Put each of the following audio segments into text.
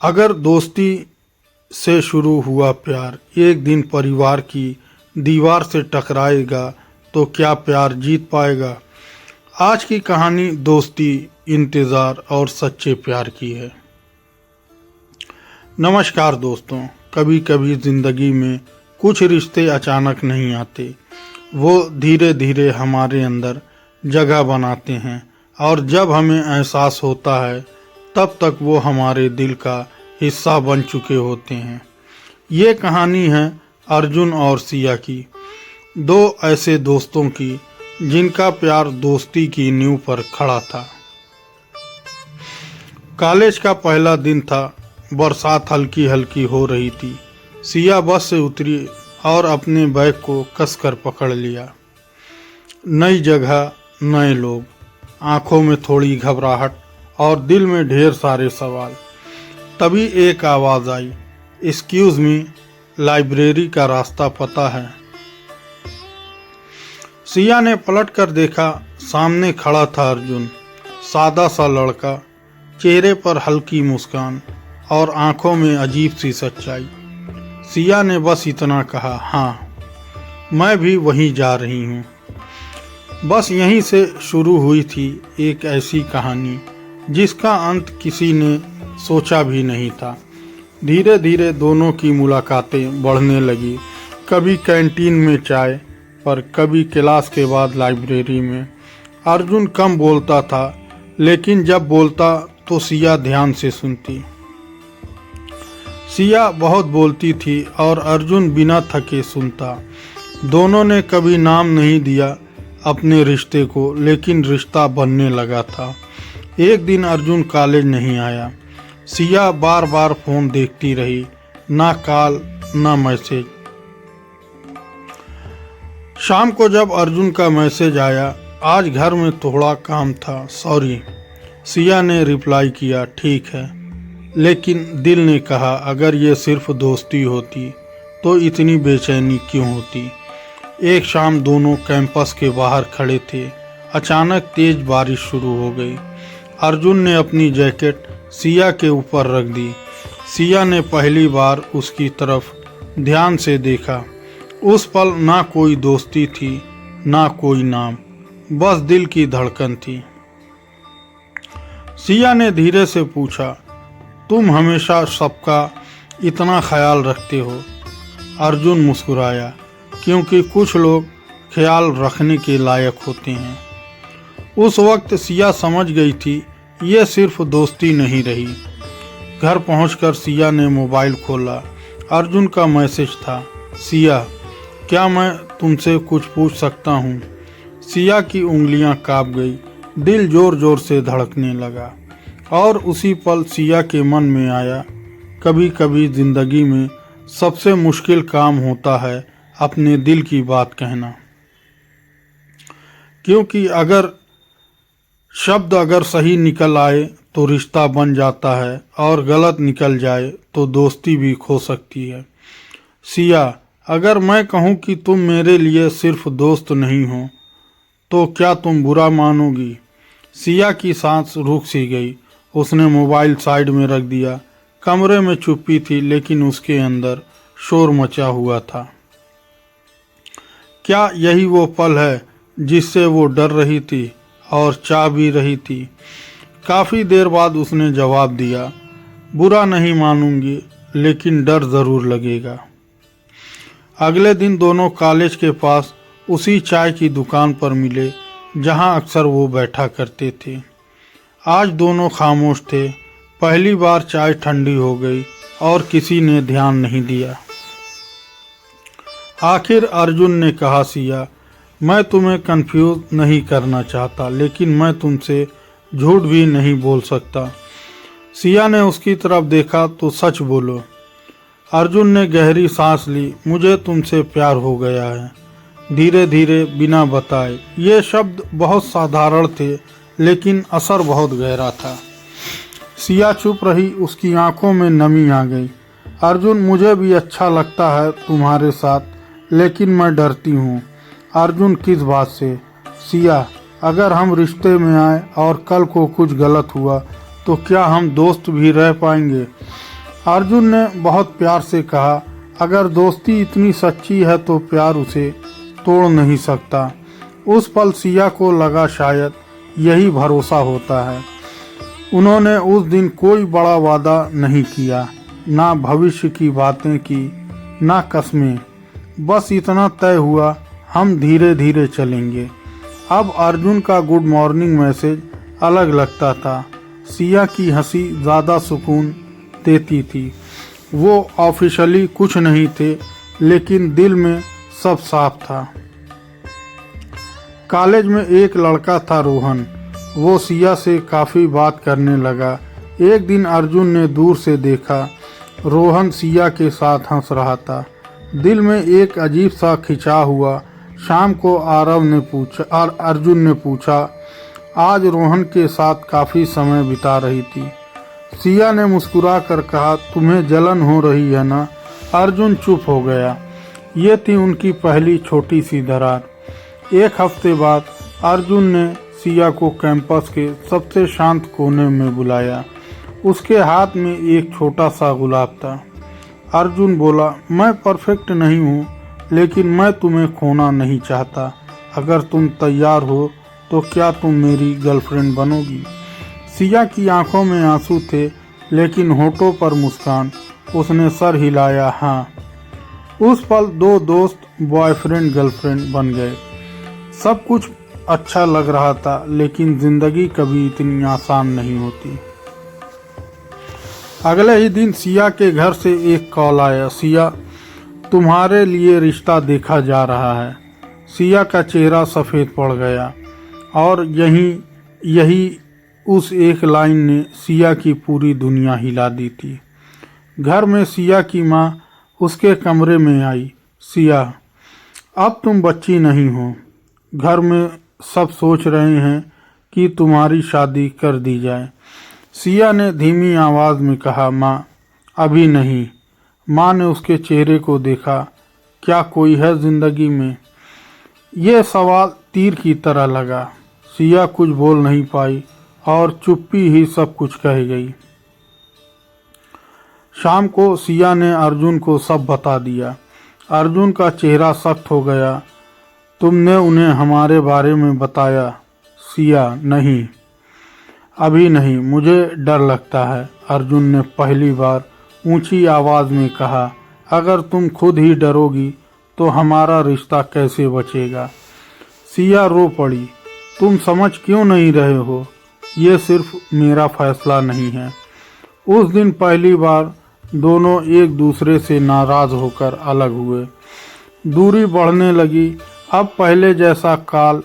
अगर दोस्ती से शुरू हुआ प्यार एक दिन परिवार की दीवार से टकराएगा तो क्या प्यार जीत पाएगा। आज की कहानी दोस्ती, इंतज़ार और सच्चे प्यार की है। नमस्कार दोस्तों, कभी कभी ज़िंदगी में कुछ रिश्ते अचानक नहीं आते, वो धीरे धीरे हमारे अंदर जगह बनाते हैं और जब हमें एहसास होता है तब तक वो हमारे दिल का हिस्सा बन चुके होते हैं। ये कहानी है अर्जुन और सिया की, दो ऐसे दोस्तों की जिनका प्यार दोस्ती की नींव पर खड़ा था। कॉलेज का पहला दिन था, बरसात हल्की हल्की हो रही थी। सिया बस से उतरी और अपने बैग को कसकर पकड़ लिया। नई जगह, नए लोग, आंखों में थोड़ी घबराहट और दिल में ढेर सारे सवाल। तभी एक आवाज़ आई, एक्सक्यूज़ मी, लाइब्रेरी का रास्ता पता है? सिया ने पलट कर देखा, सामने खड़ा था अर्जुन, सादा सा लड़का, चेहरे पर हल्की मुस्कान और आंखों में अजीब सी सच्चाई। सिया ने बस इतना कहा, हाँ मैं भी वहीं जा रही हूँ। बस यहीं से शुरू हुई थी एक ऐसी कहानी जिसका अंत किसी ने सोचा भी नहीं था। धीरे धीरे दोनों की मुलाकातें बढ़ने लगी, कभी कैंटीन में चाय पर, कभी क्लास के बाद लाइब्रेरी में। अर्जुन कम बोलता था, लेकिन जब बोलता तो सिया ध्यान से सुनती। सिया बहुत बोलती थी और अर्जुन बिना थके सुनता। दोनों ने कभी नाम नहीं दिया अपने रिश्ते को, लेकिन रिश्ता बनने लगा था। एक दिन अर्जुन कॉलेज नहीं आया। सिया बार बार फोन देखती रही, ना कॉल ना मैसेज। शाम को जब अर्जुन का मैसेज आया, आज घर में थोड़ा काम था, सॉरी, सिया ने रिप्लाई किया, ठीक है। लेकिन दिल ने कहा, अगर ये सिर्फ दोस्ती होती तो इतनी बेचैनी क्यों होती। एक शाम दोनों कैंपस के बाहर खड़े थे। अचानक तेज बारिश शुरू हो गई। अर्जुन ने अपनी जैकेट सिया के ऊपर रख दी। सिया ने पहली बार उसकी तरफ ध्यान से देखा। उस पल ना कोई दोस्ती थी, ना कोई नाम, बस दिल की धड़कन थी। सिया ने धीरे से पूछा, तुम हमेशा सबका इतना ख्याल रखते हो? अर्जुन मुस्कुराया, क्योंकि कुछ लोग ख्याल रखने के लायक होते हैं। उस वक्त सिया समझ गई थी ये सिर्फ दोस्ती नहीं रही। घर पहुंचकर सिया ने मोबाइल खोला। अर्जुन का मैसेज था, सिया क्या मैं तुमसे कुछ पूछ सकता हूँ? सिया की उंगलियां कांप गई, दिल जोर जोर से धड़कने लगा। और उसी पल सिया के मन में आया, कभी कभी जिंदगी में सबसे मुश्किल काम होता है अपने दिल की बात कहना। क्योंकि शब्द अगर सही निकल आए तो रिश्ता बन जाता है, और गलत निकल जाए तो दोस्ती भी खो सकती है। सिया, अगर मैं कहूँ कि तुम मेरे लिए सिर्फ दोस्त नहीं हो तो क्या तुम बुरा मानोगी? सिया की सांस रुक सी गई। उसने मोबाइल साइड में रख दिया। कमरे में चुप्पी थी, लेकिन उसके अंदर शोर मचा हुआ था। क्या यही वो पल है जिससे वो डर रही थी और चाह भी रही थी? काफ़ी देर बाद उसने जवाब दिया, बुरा नहीं मानूंगी, लेकिन डर ज़रूर लगेगा। अगले दिन दोनों कॉलेज के पास उसी चाय की दुकान पर मिले जहां अक्सर वो बैठा करते थे। आज दोनों खामोश थे। पहली बार चाय ठंडी हो गई और किसी ने ध्यान नहीं दिया। आखिर अर्जुन ने कहा, सिया मैं तुम्हें कंफ्यूज नहीं करना चाहता, लेकिन मैं तुमसे झूठ भी नहीं बोल सकता। सिया ने उसकी तरफ देखा, तो सच बोलो। अर्जुन ने गहरी सांस ली, मुझे तुमसे प्यार हो गया है, धीरे धीरे बिना बताए। ये शब्द बहुत साधारण थे, लेकिन असर बहुत गहरा था। सिया चुप रही, उसकी आंखों में नमी आ गई। अर्जुन, मुझे भी अच्छा लगता है तुम्हारे साथ, लेकिन मैं डरती हूँ। अर्जुन, किस बात से? सिया, अगर हम रिश्ते में आए और कल को कुछ गलत हुआ तो क्या हम दोस्त भी रह पाएंगे? अर्जुन ने बहुत प्यार से कहा, अगर दोस्ती इतनी सच्ची है तो प्यार उसे तोड़ नहीं सकता। उस पल सिया को लगा शायद यही भरोसा होता है। उन्होंने उस दिन कोई बड़ा वादा नहीं किया, ना भविष्य की बातें की, ना कस्में। बस इतना तय हुआ, हम धीरे धीरे चलेंगे। अब अर्जुन का गुड मॉर्निंग मैसेज अलग लगता था। सिया की हंसी ज़्यादा सुकून देती थी। वो ऑफिशियली कुछ नहीं थे, लेकिन दिल में सब साफ था। कॉलेज में एक लड़का था रोहन। वो सिया से काफ़ी बात करने लगा। एक दिन अर्जुन ने दूर से देखा, रोहन सिया के साथ हंस रहा था। दिल में एक अजीब सा खिंचाव हुआ। शाम को अर्जुन ने पूछा, आज रोहन के साथ काफ़ी समय बिता रही थी। सिया ने मुस्कुरा कर कहा, तुम्हें जलन हो रही है ना? अर्जुन चुप हो गया। ये थी उनकी पहली छोटी सी दरार। एक हफ्ते बाद अर्जुन ने सिया को कैंपस के सबसे शांत कोने में बुलाया। उसके हाथ में एक छोटा सा गुलाब था। अर्जुन बोला, मैं परफेक्ट नहीं हूँ, लेकिन मैं तुम्हें खोना नहीं चाहता। अगर तुम तैयार हो तो क्या तुम मेरी गर्लफ्रेंड बनोगी? सिया की आंखों में आंसू थे, लेकिन होठों पर मुस्कान। उसने सर हिलाया, हाँ। उस पल दो दोस्त बॉयफ्रेंड गर्लफ्रेंड बन गए। सब कुछ अच्छा लग रहा था, लेकिन जिंदगी कभी इतनी आसान नहीं होती। अगले ही दिन सिया के घर से एक कॉल आया, सिया तुम्हारे लिए रिश्ता देखा जा रहा है। सिया का चेहरा सफ़ेद पड़ गया, और यही उस एक लाइन ने सिया की पूरी दुनिया हिला दी थी। घर में सिया की माँ उसके कमरे में आई। सिया, अब तुम बच्ची नहीं हो। घर में सब सोच रहे हैं कि तुम्हारी शादी कर दी जाए। सिया ने धीमी आवाज़ में कहा, माँ अभी नहीं। माँ ने उसके चेहरे को देखा। क्या कोई है जिंदगी में? यह सवाल तीर की तरह लगा। सिया कुछ बोल नहीं पाई, और चुप्पी ही सब कुछ कह गई। शाम को सिया ने अर्जुन को सब बता दिया। अर्जुन का चेहरा सख्त हो गया। तुमने उन्हें हमारे बारे में बताया? सिया, नहीं, अभी नहीं, मुझे डर लगता है। अर्जुन ने पहली बार ऊंची आवाज़ में कहा, अगर तुम खुद ही डरोगी तो हमारा रिश्ता कैसे बचेगा? सिया रो पड़ी। तुम समझ क्यों नहीं रहे हो? ये सिर्फ मेरा फैसला नहीं है। उस दिन पहली बार दोनों एक दूसरे से नाराज़ होकर अलग हुए। दूरी बढ़ने लगी। अब पहले जैसा कॉल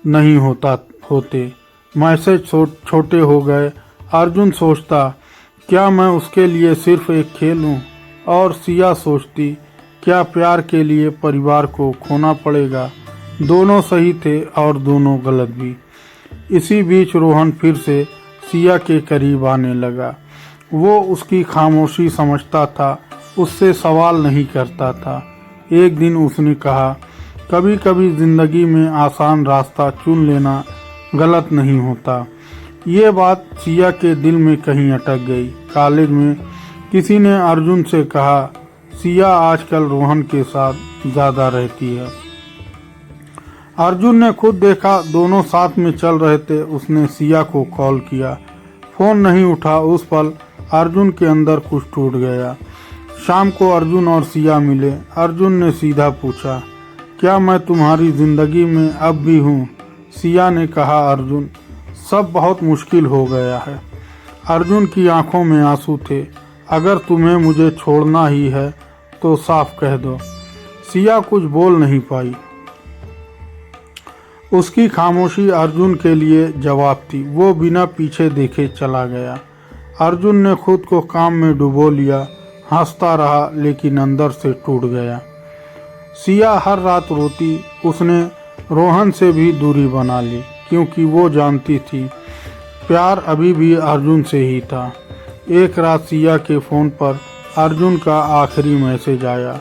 नहीं होते। मैसेज छोटे हो गए। अर्जुन सोचता, क्या मैं उसके लिए सिर्फ एक खेल हूँ? और सिया सोचती, क्या प्यार के लिए परिवार को खोना पड़ेगा? दोनों सही थे और दोनों गलत भी। इसी बीच रोहन फिर से सिया के करीब आने लगा। वो उसकी खामोशी समझता था, उससे सवाल नहीं करता था। एक दिन उसने कहा, कभी कभी जिंदगी में आसान रास्ता चुन लेना गलत नहीं होता। ये बात सिया के दिल में कहीं अटक गई। कॉलेज में किसी ने अर्जुन से कहा, सिया आजकल रोहन के साथ ज़्यादा रहती है। अर्जुन ने खुद देखा, दोनों साथ में चल रहे थे। उसने सिया को कॉल किया, फ़ोन नहीं उठा। उस पल अर्जुन के अंदर कुछ टूट गया। शाम को अर्जुन और सिया मिले। अर्जुन ने सीधा पूछा, क्या मैं तुम्हारी ज़िंदगी में अब भी हूँ? सिया ने कहा, अर्जुन, सब बहुत मुश्किल हो गया है। अर्जुन की आंखों में आंसू थे। अगर तुम्हें मुझे छोड़ना ही है तो साफ कह दो। सिया कुछ बोल नहीं पाई। उसकी खामोशी अर्जुन के लिए जवाब थी। वो बिना पीछे देखे चला गया। अर्जुन ने खुद को काम में डुबो लिया। हंसता रहा, लेकिन अंदर से टूट गया। सिया हर रात रोती। उसने रोहन से भी दूरी बना ली, क्योंकि वो जानती थी प्यार अभी भी अर्जुन से ही था। एक रात सिया के फ़ोन पर अर्जुन का आखिरी मैसेज आया,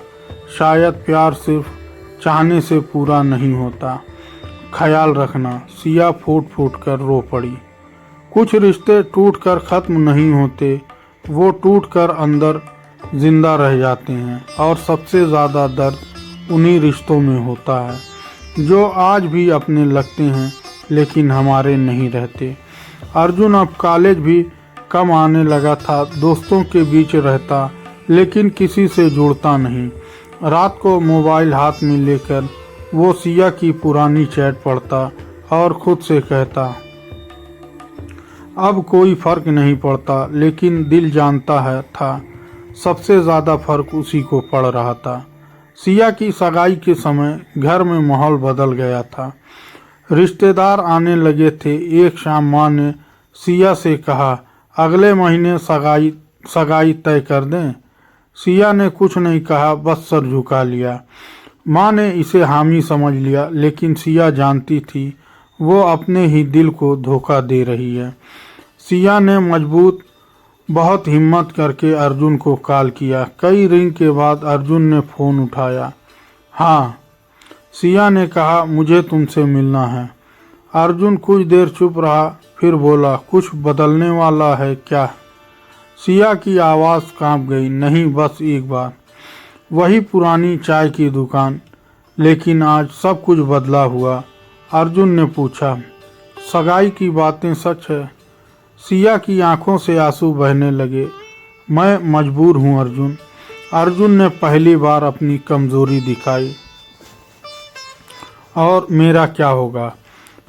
शायद प्यार सिर्फ चाहने से पूरा नहीं होता, ख्याल रखना। सिया फूट फूट कर रो पड़ी। कुछ रिश्ते टूट कर ख़त्म नहीं होते, वो टूटकर अंदर जिंदा रह जाते हैं। और सबसे ज़्यादा दर्द उन्हीं रिश्तों में होता है जो आज भी अपने लगते हैं लेकिन हमारे नहीं रहते। अर्जुन अब कॉलेज भी कम आने लगा था, दोस्तों के बीच रहता लेकिन किसी से जुड़ता नहीं। रात को मोबाइल हाथ में लेकर वो सिया की पुरानी चैट पढ़ता और खुद से कहता, अब कोई फर्क नहीं पड़ता। लेकिन दिल जानता है था सबसे ज़्यादा फर्क उसी को पड़ रहा था। सिया की सगाई के समय घर में माहौल बदल गया था। रिश्तेदार आने लगे थे। एक शाम माँ ने सिया से कहा, अगले महीने सगाई तय कर दें। सिया ने कुछ नहीं कहा, बस सर झुका लिया। माँ ने इसे हामी समझ लिया, लेकिन सिया जानती थी वो अपने ही दिल को धोखा दे रही है। सिया ने बहुत हिम्मत करके अर्जुन को कॉल किया। कई रिंग के बाद अर्जुन ने फ़ोन उठाया। हाँ, सिया ने कहा, मुझे तुमसे मिलना है। अर्जुन कुछ देर चुप रहा, फिर बोला, कुछ बदलने वाला है क्या? सिया की आवाज़ कांप गई। नहीं, बस एक बार। वही पुरानी चाय की दुकान, लेकिन आज सब कुछ बदला हुआ। अर्जुन ने पूछा, सगाई की बातें सच है? सिया की आंखों से आंसू बहने लगे। मैं मजबूर हूँ अर्जुन। अर्जुन ने पहली बार अपनी कमजोरी दिखाई। और मेरा क्या होगा?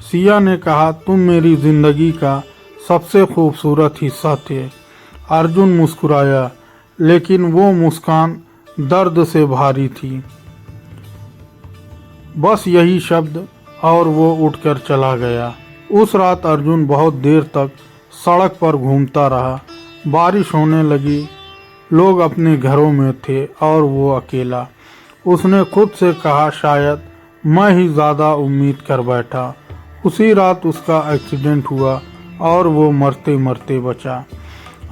सिया ने कहा, तुम मेरी जिंदगी का सबसे खूबसूरत हिस्सा थे। अर्जुन मुस्कुराया, लेकिन वो मुस्कान दर्द से भारी थी। बस यही शब्द, और वो उठकर चला गया। उस रात अर्जुन बहुत देर तक सड़क पर घूमता रहा। बारिश होने लगी, लोग अपने घरों में थे और वो अकेला। उसने खुद से कहा, शायद मैं ही ज़्यादा उम्मीद कर बैठा। उसी रात उसका एक्सीडेंट हुआ और वो मरते मरते बचा।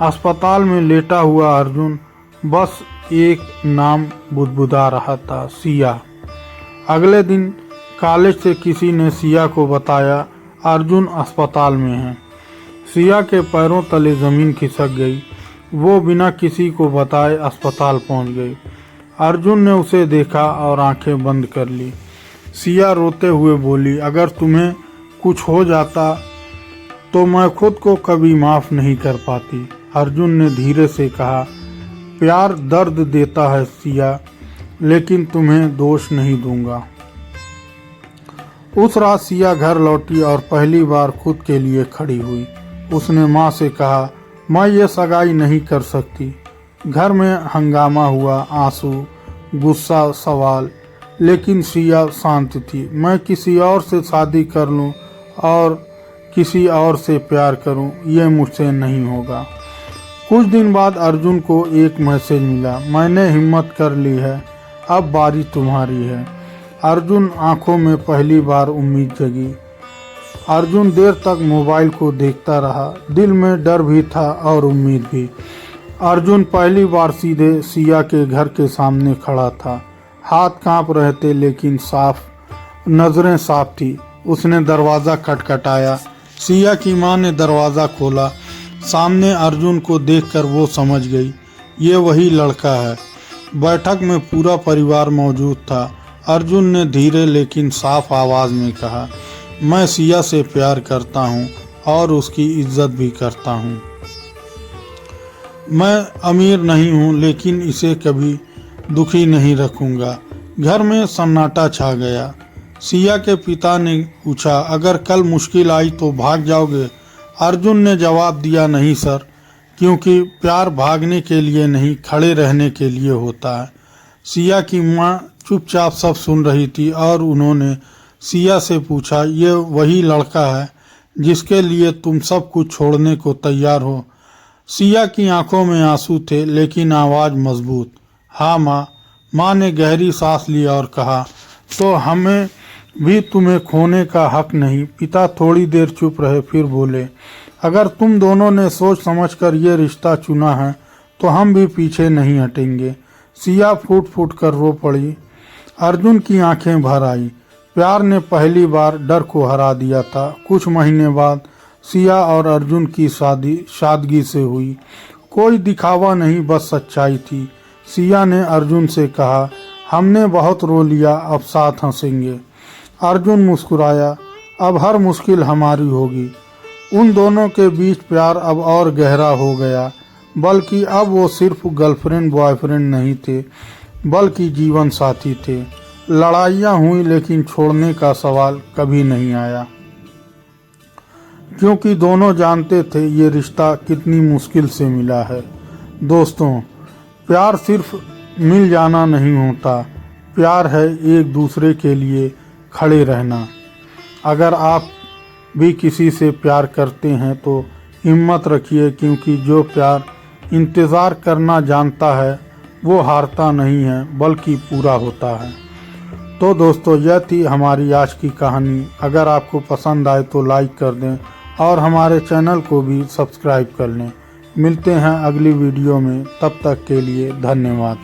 अस्पताल में लेटा हुआ अर्जुन बस एक नाम बुदबुदा रहा था, सिया। अगले दिन कॉलेज से किसी ने सिया को बताया, अर्जुन अस्पताल में है। सिया के पैरों तले ज़मीन खिसक गई। वो बिना किसी को बताए अस्पताल पहुंच गई। अर्जुन ने उसे देखा और आंखें बंद कर ली। सिया रोते हुए बोली, अगर तुम्हें कुछ हो जाता तो मैं खुद को कभी माफ़ नहीं कर पाती। अर्जुन ने धीरे से कहा, प्यार दर्द देता है सिया, लेकिन तुम्हें दोष नहीं दूंगा। उस रात सिया घर लौटी और पहली बार खुद के लिए खड़ी हुई। उसने माँ से कहा, मैं ये सगाई नहीं कर सकती। घर में हंगामा हुआ, आंसू, गुस्सा, सवाल, लेकिन सिया शांत थी। मैं किसी और से शादी कर लूं और किसी और से प्यार करूं, ये मुझसे नहीं होगा। कुछ दिन बाद अर्जुन को एक मैसेज मिला, मैंने हिम्मत कर ली है, अब बारी तुम्हारी है। अर्जुन आंखों में पहली बार उम्मीद जगी। अर्जुन देर तक मोबाइल को देखता रहा। दिल में डर भी था और उम्मीद भी। अर्जुन पहली बार सीधे सिया के घर के सामने खड़ा था। हाथ कांप रहे थे, लेकिन नजरें साफ थी। उसने दरवाज़ा खटखटाया। सिया की माँ ने दरवाज़ा खोला। सामने अर्जुन को देखकर वो समझ गई, ये वही लड़का है। बैठक में पूरा परिवार मौजूद था। अर्जुन ने धीरे लेकिन साफ आवाज़ में कहा, मैं सिया से प्यार करता हूँ और उसकी इज्जत भी करता हूँ। मैं अमीर नहीं हूँ, लेकिन इसे कभी दुखी नहीं रखूँगा। घर में सन्नाटा छा गया। सिया के पिता ने पूछा, अगर कल मुश्किल आई तो भाग जाओगे? अर्जुन ने जवाब दिया, नहीं सर, क्योंकि प्यार भागने के लिए नहीं, खड़े रहने के लिए होता है। सिया की माँ चुपचाप सब सुन रही थी और उन्होंने सिया से पूछा, ये वही लड़का है जिसके लिए तुम सब कुछ छोड़ने को तैयार हो? सिया की आंखों में आंसू थे, लेकिन आवाज़ मजबूत, हाँ माँ। माँ ने गहरी सांस ली और कहा, तो हमें भी तुम्हें खोने का हक नहीं। पिता थोड़ी देर चुप रहे, फिर बोले, अगर तुम दोनों ने सोच समझकर ये रिश्ता चुना है तो हम भी पीछे नहीं हटेंगे। सिया फूट फूट कर रो पड़ी। अर्जुन की आंखें भर आई। प्यार ने पहली बार डर को हरा दिया था। कुछ महीने बाद सिया और अर्जुन की शादी सादगी से हुई। कोई दिखावा नहीं, बस सच्चाई थी। सिया ने अर्जुन से कहा, हमने बहुत रो लिया, अब साथ हंसेंगे। अर्जुन मुस्कुराया, अब हर मुश्किल हमारी होगी। उन दोनों के बीच प्यार अब और गहरा हो गया, बल्कि अब वो सिर्फ गर्लफ्रेंड बॉयफ्रेंड नहीं थे, बल्कि जीवन साथी थे। लड़ाइयाँ हुई लेकिन छोड़ने का सवाल कभी नहीं आया, क्योंकि दोनों जानते थे ये रिश्ता कितनी मुश्किल से मिला है। दोस्तों, प्यार सिर्फ मिल जाना नहीं होता, प्यार है एक दूसरे के लिए खड़े रहना। अगर आप भी किसी से प्यार करते हैं तो हिम्मत रखिए, क्योंकि जो प्यार इंतज़ार करना जानता है वो हारता नहीं है, बल्कि पूरा होता है। तो दोस्तों, यह थी हमारी आज की कहानी। अगर आपको पसंद आए तो लाइक कर दें और हमारे चैनल को भी सब्सक्राइब कर लें। मिलते हैं अगली वीडियो में, तब तक के लिए धन्यवाद।